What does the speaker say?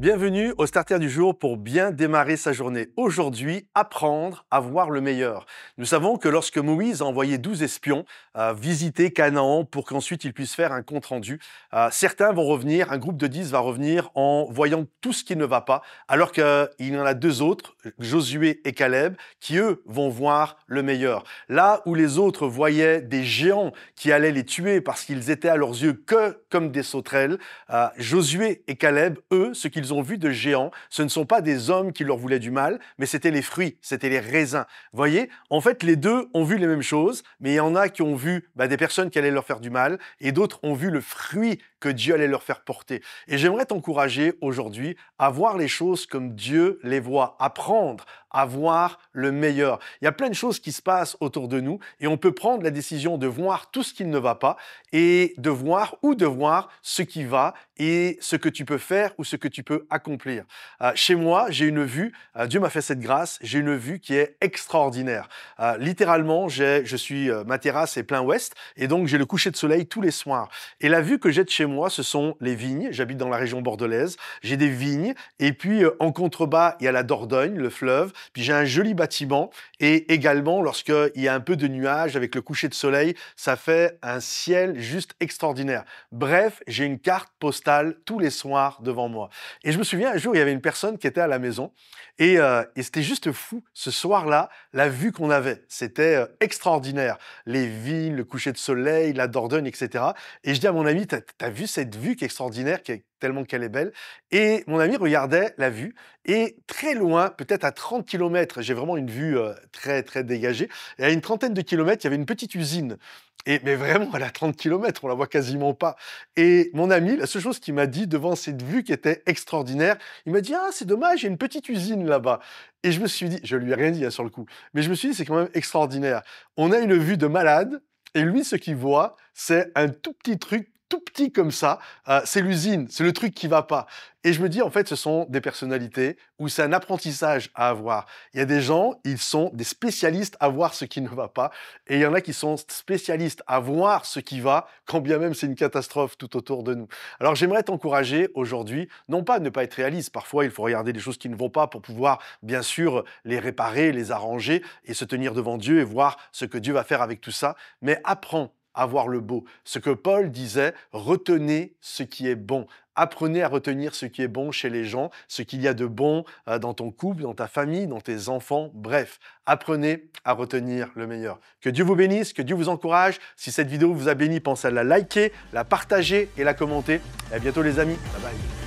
Bienvenue au Starter du jour pour bien démarrer sa journée. Aujourd'hui, apprendre à voir le meilleur. Nous savons que lorsque Moïse a envoyé 12 espions visiter Canaan pour qu'ensuite ils puissent faire un compte-rendu, certains vont revenir, un groupe de 10 va revenir en voyant tout ce qui ne va pas, alors qu'il y en a deux autres, Josué et Caleb, qui eux vont voir le meilleur. Là où les autres voyaient des géants qui allaient les tuer parce qu'ils étaient à leurs yeux que comme des sauterelles, Josué et Caleb, eux, ce qu'ils ont vu de géants, ce ne sont pas des hommes qui leur voulaient du mal, mais c'était les fruits, c'était les raisins. Voyez, en fait, les deux ont vu les mêmes choses, mais il y en a qui ont vu des personnes qui allaient leur faire du mal, et d'autres ont vu le fruit que Dieu allait leur faire porter. Et j'aimerais t'encourager aujourd'hui à voir les choses comme Dieu les voit, apprendre à voir le meilleur. Il y a plein de choses qui se passent autour de nous, et on peut prendre la décision de voir tout ce qui ne va pas, et de voir ce qui va, et ce que tu peux faire ou ce que tu peux accomplir. Chez moi, j'ai une vue, Dieu m'a fait cette grâce, j'ai une vue qui est extraordinaire. Littéralement, ma terrasse est plein ouest, et donc j'ai le coucher de soleil tous les soirs. Et la vue que j'ai de chez moi, ce sont les vignes. J'habite dans la région bordelaise, j'ai des vignes, et puis en contrebas, il y a la Dordogne, le fleuve, puis j'ai un joli bâtiment, et également, lorsqu'il y a un peu de nuages avec le coucher de soleil, ça fait un ciel juste extraordinaire. Bref, j'ai une carte postale tous les soirs devant moi. Et je me souviens, un jour, il y avait une personne qui était à la maison et c'était juste fou. Ce soir-là, la vue qu'on avait, c'était extraordinaire. Les vignes, le coucher de soleil, la Dordogne, etc. Et je dis à mon ami, t'as vu cette vue qui est extraordinaire, tellement qu'elle est belle. Et mon ami regardait la vue et très loin, peut-être à 30 km, j'ai vraiment une vue très, très dégagée. Et à une trentaine de kilomètres, il y avait une petite usine. Mais vraiment, elle est à 30 km, on la voit quasiment pas. Et mon ami, la seule chose qu'il m'a dit devant cette vue qui était extraordinaire, il m'a dit « Ah, c'est dommage, il y a une petite usine là-bas. » Et je me suis dit, je lui ai rien dit sur le coup, mais je me suis dit, c'est quand même extraordinaire. On a une vue de malade, et lui, ce qu'il voit, c'est un tout petit truc, tout petit comme ça, c'est l'usine, c'est le truc qui va pas. Et je me dis, en fait, ce sont des personnalités où c'est un apprentissage à avoir. Il y a des gens, ils sont des spécialistes à voir ce qui ne va pas, et il y en a qui sont spécialistes à voir ce qui va, quand bien même c'est une catastrophe tout autour de nous. Alors j'aimerais t'encourager aujourd'hui, non pas à ne pas être réaliste, parfois il faut regarder les choses qui ne vont pas pour pouvoir, bien sûr, les réparer, les arranger, et se tenir devant Dieu et voir ce que Dieu va faire avec tout ça, mais apprends à voir le beau. Ce que Paul disait, retenez ce qui est bon. Apprenez à retenir ce qui est bon chez les gens, ce qu'il y a de bon dans ton couple, dans ta famille, dans tes enfants. Bref, apprenez à retenir le meilleur. Que Dieu vous bénisse, que Dieu vous encourage. Si cette vidéo vous a béni, pensez à la liker, la partager et la commenter. Et à bientôt les amis. Bye bye.